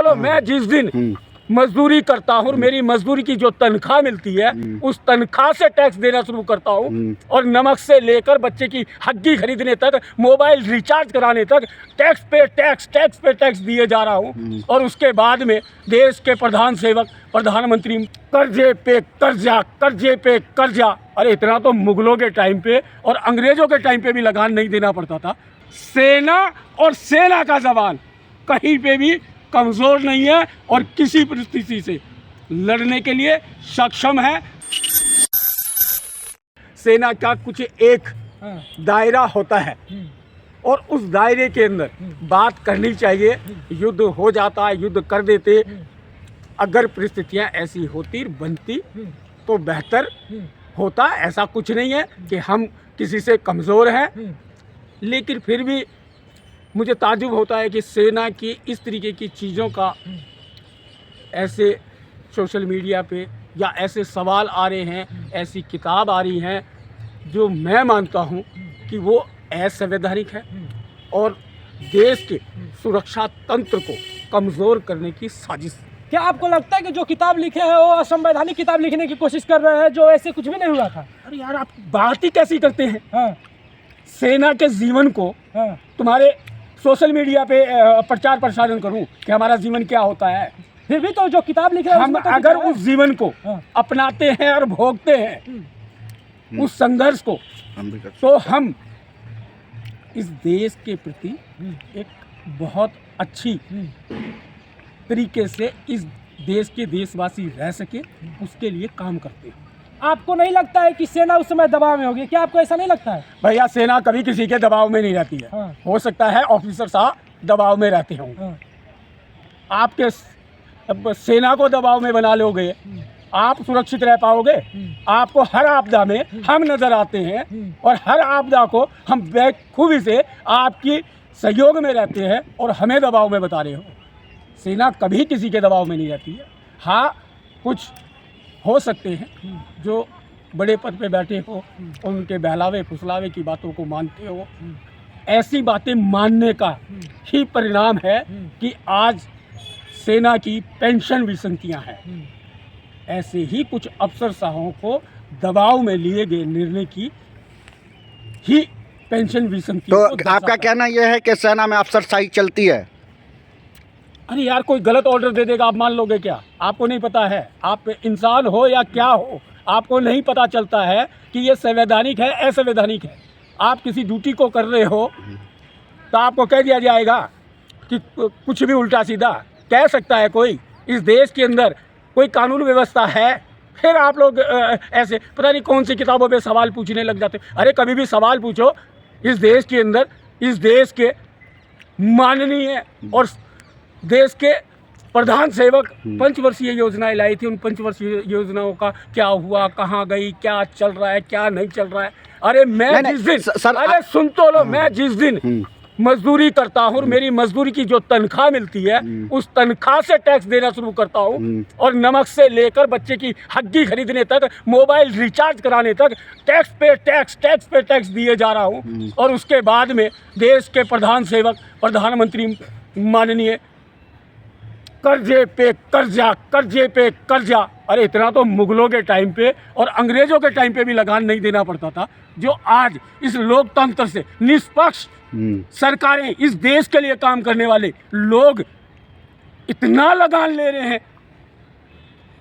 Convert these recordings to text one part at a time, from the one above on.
लो, मैं जिस दिन मजदूरी करता हूँ, मेरी मजदूरी की जो तनख्वाह मिलती है उस तनख्वाह से टैक्स देना शुरू करता हूँ, और नमक से लेकर बच्चे की हड्डी खरीदने तक, मोबाइल रिचार्ज कराने तक टैक्स पे टैक्स दिए जा रहा हूँ। और उसके बाद में देश के प्रधान सेवक प्रधानमंत्री कर्जे पे कर्जा। अरे इतना तो मुगलों के टाइम पे और अंग्रेजों के टाइम पे भी लगान नहीं देना पड़ता था। सेना और सेना का जवान कहीं पे भी कमज़ोर नहीं है और किसी परिस्थिति से लड़ने के लिए सक्षम है। सेना का कुछ एक दायरा होता है और उस दायरे के अंदर बात करनी चाहिए। युद्ध हो जाता है, युद्ध कर देते, अगर परिस्थितियां ऐसी होती बनती तो बेहतर होता। ऐसा कुछ नहीं है कि हम किसी से कमज़ोर हैं, लेकिन फिर भी मुझे ताज्जुब होता है कि सेना की इस तरीके की चीज़ों का ऐसे सोशल मीडिया पे या ऐसे सवाल आ रहे हैं, ऐसी किताब आ रही हैं जो मैं मानता हूँ कि वो असंवैधानिक है और देश के सुरक्षा तंत्र को कमज़ोर करने की साजिश। क्या आपको लगता है कि जो किताब लिखे हैं वो असंवैधानिक किताब लिखने की कोशिश कर रहे हैं, जो ऐसे कुछ भी नहीं हुआ था? अरे यार, आप बात ही कैसी करते हैं? हाँ। सेना के जीवन को तुम्हारे सोशल मीडिया पे प्रचार प्रसारण करूं कि हमारा जीवन क्या होता है? फिर भी तो जो किताब लिखे हैं हम अगर उस जीवन को अपनाते हैं और भोगते हैं उस संघर्ष को, तो हम इस देश के प्रति एक बहुत अच्छी तरीके से इस देश के देशवासी रह सके, उसके लिए काम करते हैं। आपको नहीं लगता है कि सेना उस समय दबाव में होगी? क्या आपको ऐसा नहीं लगता है? भैया, सेना कभी किसी के दबाव में नहीं रहती है। हो सकता है ऑफिसर साहब दबाव में रहते हों। आपके सेना को दबाव में बना लोगे, आप सुरक्षित रह पाओगे? आपको हर आपदा में हम नज़र आते हैं और हर आपदा को हम बखूबी से आपकी सहयोग में रहते हैं और हमें दबाव में बता रहे हो। सेना कभी किसी के दबाव में नहीं रहती है। हाँ, कुछ हो सकते हैं जो बड़े पद पे बैठे हो, उनके बहलावे फुसलावे की बातों को मानते हो। ऐसी बातें मानने का ही परिणाम है कि आज सेना की पेंशन विसंगतियां हैं। ऐसे ही कुछ अफसरशाहों को दबाव में लिए गए निर्णय की ही पेंशन विसंगति। तो आपका कहना यह है कि सेना में अफसरशाही चलती है? अरे यार, कोई गलत ऑर्डर दे देगा, आप मान लोगे क्या? आपको नहीं पता है? आप इंसान हो या क्या हो, आपको नहीं पता चलता है कि ये संवैधानिक है असंवैधानिक है। आप किसी ड्यूटी को कर रहे हो तो आपको कह दिया जाएगा कि कुछ भी उल्टा सीधा कह सकता है कोई? इस देश के अंदर कोई कानून व्यवस्था है? फिर आप लोग ऐसे पता नहीं कौन सी किताबों पे सवाल पूछने लग जाते। अरे कभी भी सवाल पूछो। इस देश के अंदर, इस देश के माननीय और देश के प्रधान सेवक पंचवर्षीय योजनाएं लाई थी। उन पंचवर्षीय योजनाओं का क्या हुआ, कहाँ गई, क्या चल रहा है, क्या नहीं चल रहा है? अरे मैं जिस दिन अरे सुन तो लो, मैं जिस दिन मजदूरी करता हूँ, मेरी मजदूरी की जो तनख्वाह मिलती है उस तनख्वाह से टैक्स देना शुरू करता हूँ, और नमक से लेकर बच्चे की हड्डी खरीदने तक, मोबाइल रिचार्ज कराने तक टैक्स पे टैक्स दिए जा रहा हूँ। और उसके बाद में देश के प्रधान सेवक प्रधानमंत्री माननीय कर्जे पे कर्जा। अरे इतना तो मुगलों के टाइम पे और अंग्रेजों के टाइम पे भी लगान नहीं देना पड़ता था, जो आज इस लोकतंत्र से निष्पक्ष सरकारें, इस देश के लिए काम करने वाले लोग इतना लगान ले रहे हैं।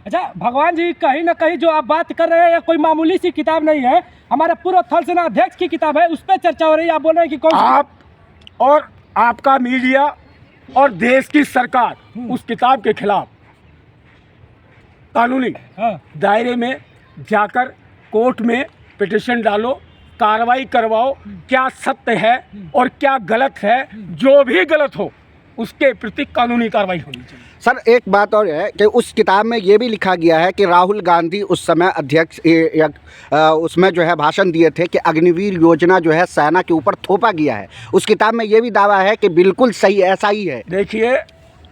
अच्छा भगवान जी, कहीं ना कहीं जो आप बात कर रहे हैं ये कोई मामूली सी किताब नहीं है, हमारे पूर्व थल सेना अध्यक्ष की किताब है, उस पर चर्चा हो रही है। आप बोल रहे हैं कि कौन? आप और आपका मीडिया और देश की सरकार उस किताब के खिलाफ कानूनी दायरे में जाकर कोर्ट में पिटीशन डालो, कार्रवाई करवाओ। क्या सत्य है और क्या गलत है, जो भी गलत हो उसके प्रति कानूनी कार्रवाई होनी चाहिए। सर एक बात और है कि उस किताब में ये भी लिखा गया है कि राहुल गांधी उस समय अध्यक्ष उसमें जो है भाषण दिए थे कि अग्निवीर योजना जो है सेना के ऊपर थोपा गया है। उस किताब में ये भी दावा है कि बिल्कुल सही ऐसा ही है। देखिए,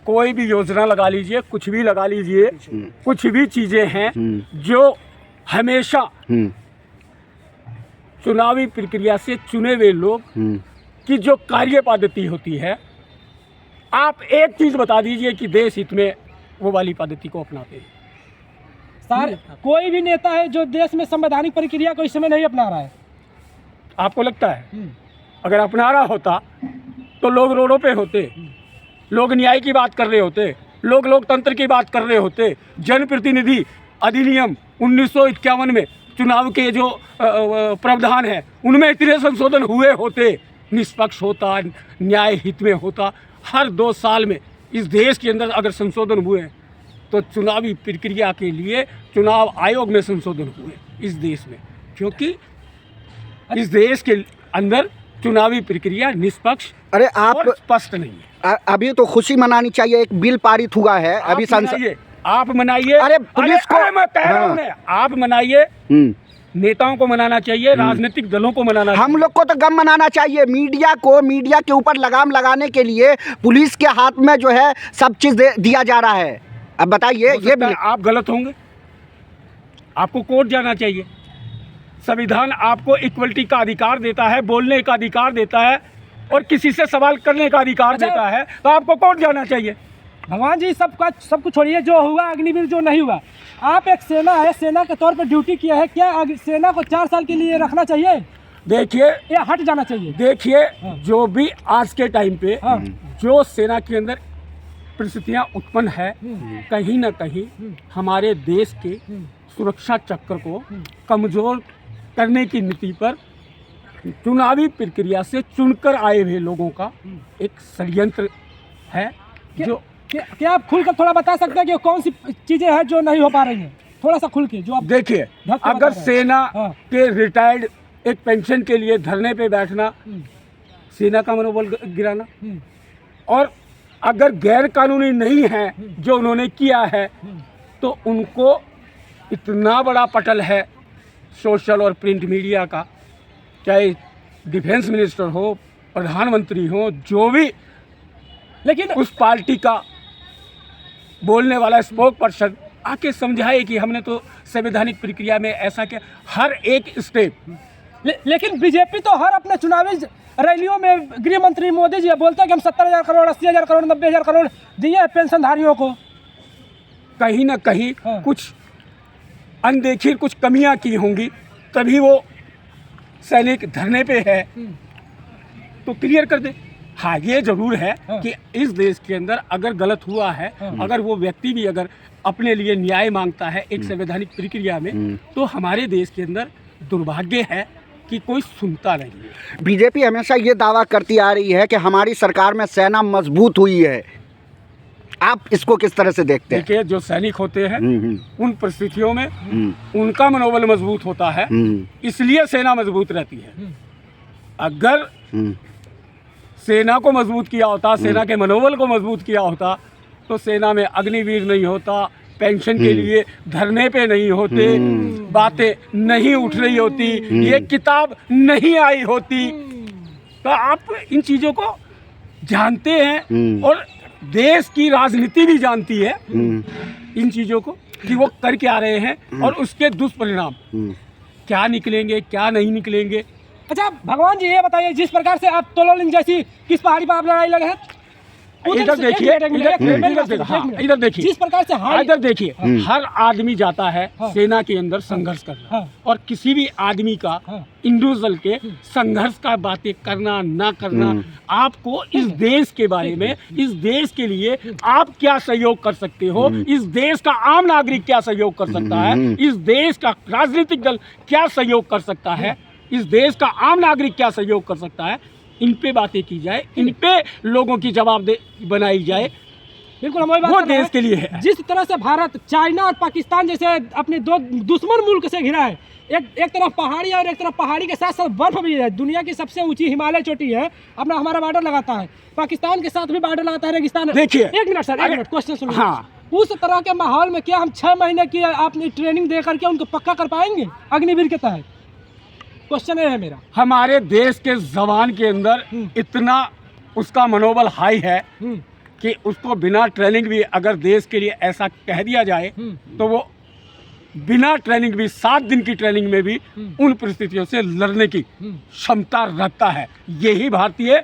कोई भी योजना लगा लीजिए, कुछ भी लगा लीजिए, कुछ भी चीज़ें हैं जो हमेशा चुनावी प्रक्रिया से चुने हुए लोग की जो कार्य पद्धति होती है, आप एक चीज़ बता दीजिए कि देश हित में वो वाली पद्धति को अपनाते हैं। सर कोई भी नेता है जो देश में संवैधानिक प्रक्रिया को इस समय नहीं अपना रहा है। आपको लगता है अगर अपना रहा होता तो लोग रोडों पे होते, लोग न्याय की बात कर रहे होते, लोग लोकतंत्र की बात कर रहे होते, जनप्रतिनिधि अधिनियम 1951 में चुनाव के जो प्रावधान है उनमें इतने संशोधन हुए होते, निष्पक्ष होता, न्याय हित में होता। हर 2 साल में इस देश के अंदर अगर संशोधन हुए हैं तो चुनावी प्रक्रिया के लिए चुनाव आयोग में संशोधन हुए इस देश में, क्योंकि इस देश के अंदर चुनावी प्रक्रिया निष्पक्ष अरे और स्पष्ट नहीं है। अभी तो खुशी मनानी चाहिए, एक बिल पारित हुआ है अभी संसद। आप मनाइए, अरे पुलिस को मैं कह रहा हूं, आप मनाइए, नेताओं को मनाना चाहिए, राजनीतिक दलों को मनाना चाहिए। हम लोग को तो गम मनाना चाहिए। मीडिया के ऊपर लगाम लगाने के लिए पुलिस के हाथ में जो है सब चीज दिया जा रहा है। अब बताइए, ये आप गलत होंगे, आपको कोर्ट जाना चाहिए। संविधान आपको इक्वलिटी का अधिकार देता है, बोलने का अधिकार देता है और किसी से सवाल करने का अधिकार देता है, तो आपको कोर्ट जाना चाहिए। भगवान जी सब कुछ छोड़िए, जो हुआ अग्निवीर जो नहीं हुआ, आप एक सेना है, सेना के तौर पर ड्यूटी किया है, क्या सेना को 4 साल के लिए रखना चाहिए? देखिए, ये हट जाना चाहिए। देखिए, जो भी आज के टाइम पे जो सेना के अंदर परिस्थितियां उत्पन्न है, कहीं ना कहीं हमारे देश के सुरक्षा चक्र को कमजोर करने की नीति पर चुनावी प्रक्रिया से चुनकर आए हुए लोगों का एक षड्यंत्र है। जो क्या आप खुलकर थोड़ा बता सकते हैं कि कौन सी चीजें हैं जो नहीं हो पा रही हैं? थोड़ा सा खुल के जो आप देखिए, अगर सेना के रिटायर्ड एक पेंशन के लिए धरने पे बैठना सेना का मनोबल गिराना, और अगर गैर कानूनी नहीं है जो उन्होंने किया है तो उनको इतना बड़ा पटल है सोशल और प्रिंट मीडिया का, चाहे डिफेंस मिनिस्टर हो, प्रधानमंत्री हो, जो भी, लेकिन उस पार्टी का बोलने वाला स्पोक पर्सन आके समझाए कि हमने तो संवैधानिक प्रक्रिया में ऐसा किया, हर एक स्टेप। लेकिन बीजेपी तो हर अपने चुनावी रैलियों में गृह मंत्री मोदी जी बोलते हैं कि हम 70,000 करोड़, 80,000 करोड़, 90,000 करोड़ दिए हैं पेंशनधारियों को। कहीं ना कहीं कुछ अनदेखी, कुछ कमियां की होंगी, तभी वो सैनिक धरने पे है, तो क्लियर कर दे। हाँ, ये जरूर है कि इस देश के अंदर अगर गलत हुआ है, अगर वो व्यक्ति भी अगर अपने लिए न्याय मांगता है एक संवैधानिक प्रक्रिया में, तो हमारे देश के अंदर दुर्भाग्य है कि कोई सुनता नहीं है। बीजेपी हमेशा ये दावा करती आ रही है कि हमारी सरकार में सेना मजबूत हुई है। आप इसको किस तरह से देखते हैं? देखिए, जो सैनिक होते हैं उन परिस्थितियों में उनका मनोबल मजबूत होता है, इसलिए सेना मजबूत रहती है। अगर सेना को मजबूत किया होता, सेना के मनोबल को मजबूत किया होता, तो सेना में अग्निवीर नहीं होता, पेंशन के लिए धरने पे नहीं होते, बातें नहीं उठ रही होती, ये किताब नहीं आई होती। तो आप इन चीज़ों को जानते हैं और देश की राजनीति भी जानती है इन चीज़ों को कि वो कर क्या रहे हैं और उसके दुष्परिणाम क्या निकलेंगे, क्या नहीं निकलेंगे। अच्छा भगवान जी, ये बताइए, जिस प्रकार से आप तोलोलिंग जैसी किस पहाड़ी पर आप लड़ाई लड़े हैं, इधर देखिए, इधर देखिए, जिस प्रकार से इधर देखिए, हर आदमी जाता है सेना के अंदर संघर्ष करना, और किसी भी आदमी का इंडिविजुअल के संघर्ष का बातें करना ना करना, आपको इस देश के बारे में, इस देश के लिए आप क्या सहयोग कर सकते हो, इस देश का आम नागरिक क्या सहयोग कर सकता है, इस देश का राजनीतिक दल क्या सहयोग कर सकता है, इस देश का आम नागरिक क्या सहयोग कर सकता है, इन पे बातें की जाए, इन पे लोगों की जवाबदेही बनाई जाए। बिल्कुल, हमारी बात वो देश के लिए है। जिस तरह से भारत चाइना और पाकिस्तान जैसे अपने दो दुश्मन मुल्क से घिरा है, एक तरफ पहाड़ी और एक तरफ पहाड़ी के साथ साथ बर्फ भी है, दुनिया की सबसे ऊंची हिमालय चोटी है, अपना हमारा बॉर्डर लगाता है, पाकिस्तान के साथ भी बॉर्डर लगाता है, रेगिस्तान। देखिए, एक मिनट सर, एक मिनट, क्वेश्चन सुनिए। हाँ, उस तरह के माहौल में क्या हम 6 महीने की अपनी ट्रेनिंग दे करके उनको पक्का कर पाएंगे अग्निवीर के तहत? क्वेश्चन है मेरा। हमारे देश के जवान के अंदर इतना उसका मनोबल हाई है कि उसको बिना ट्रेनिंग भी अगर देश के लिए ऐसा कह दिया जाए तो वो बिना ट्रेनिंग भी 7 दिन की ट्रेनिंग में भी उन परिस्थितियों से लड़ने की क्षमता रखता है। यही भारतीय,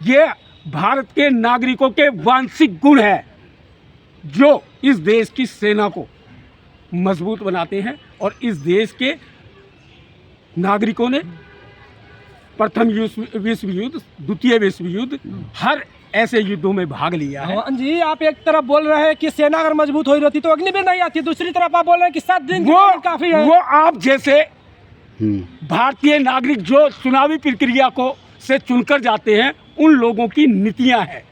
ये भारत के नागरिकों के वांशिक गुण है जो इस देश की सेना को मजबूत बनाते हैं। और इस देश के नागरिकों ने प्रथम विश्व युद्ध, द्वितीय विश्व युद्ध, हर ऐसे युद्धों में भाग लिया है। भगवान जी, आप एक तरफ बोल रहे हैं कि सेना अगर मजबूत हो रहती तो अग्निवीर नहीं आती, दूसरी तरफ आप बोल रहे हैं कि 7 दिन काफी है। वो आप जैसे भारतीय नागरिक जो चुनावी प्रक्रिया को से चुनकर जाते हैं, उन लोगों की नीतियां हैं,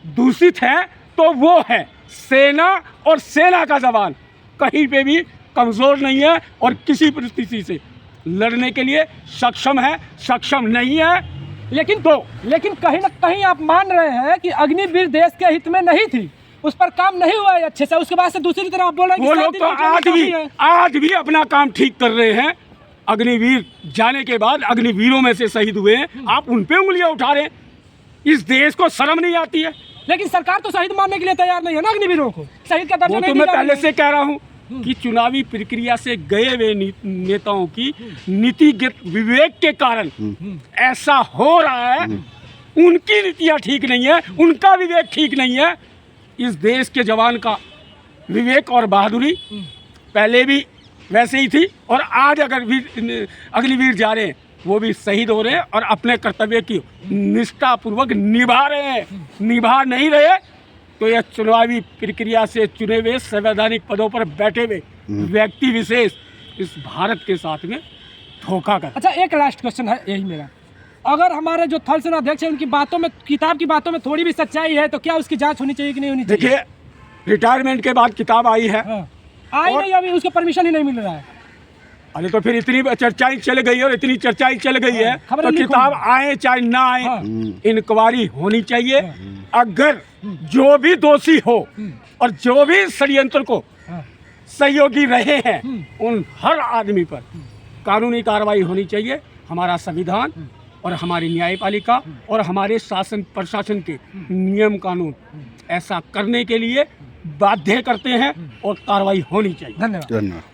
दूषित है तो वो है सेना। और सेना का जवान कहीं पे भी कमजोर नहीं है और किसी परिस्थिति से लड़ने के लिए सक्षम है, सक्षम नहीं है। लेकिन कहीं ना कहीं आप मान रहे हैं कि अग्निवीर देश के हित में नहीं थी, उस पर काम नहीं हुआ है अच्छे से। उसके बाद से दूसरी तरफ आप बोल रहे हैं वो कि लोग तो आज भी अपना काम ठीक कर रहे हैं। अग्निवीर जाने के बाद अग्निवीरों में से शहीद हुए हैं, आप उन पे उंगलियां उठा रहे हैं। इस देश को शर्म नहीं आती है? लेकिन सरकार तो शहीद मानने के लिए तैयार नहीं है ना अग्निवीरों को, शहीद का दर्जा वो नहीं तो मैं दिया पहले से कह रहा हूँ कि चुनावी प्रक्रिया से गए हुए नेताओं की नीतिगत विवेक के कारण ऐसा हो रहा है। उनकी नीतियाँ ठीक नहीं है, उनका विवेक ठीक नहीं है। इस देश के जवान का विवेक और बहादुरी पहले भी वैसे ही थी, और आज अगर अग्निवीर जा रहे हैं वो भी शहीद हो रहे हैं और अपने कर्तव्य की निष्ठापूर्वक निभा रहे हैं। निभा नहीं रहे तो यह चुनावी प्रक्रिया से चुने हुए संवैधानिक पदों पर बैठे हुए व्यक्ति विशेष इस भारत के साथ में धोखा कर। अच्छा, एक लास्ट क्वेश्चन है यही मेरा, अगर हमारे जो थल सेना अध्यक्ष है उनकी बातों में, किताब की बातों में थोड़ी भी सच्चाई है तो क्या उसकी जांच होनी चाहिए कि नहीं होनी चाहिए? देखिए, रिटायरमेंट के बाद किताब आई है। हाँ। आई नहीं, अभी उसको परमिशन ही नहीं मिल रहा है। अरे तो फिर इतनी चर्चाएं चल गई और इतनी चर्चाएं चल गई है तो किताब आए चाहे ना आए, इंक्वायरी होनी चाहिए। अगर जो भी दोषी हो और जो भी षड्यंत्र को सहयोगी रहे हैं, उन हर आदमी पर कानूनी कार्रवाई होनी चाहिए। हमारा संविधान और हमारी न्यायपालिका और हमारे शासन प्रशासन के नियम कानून ऐसा करने के लिए बाध्य करते हैं और कार्रवाई होनी चाहिए। धन्यवाद।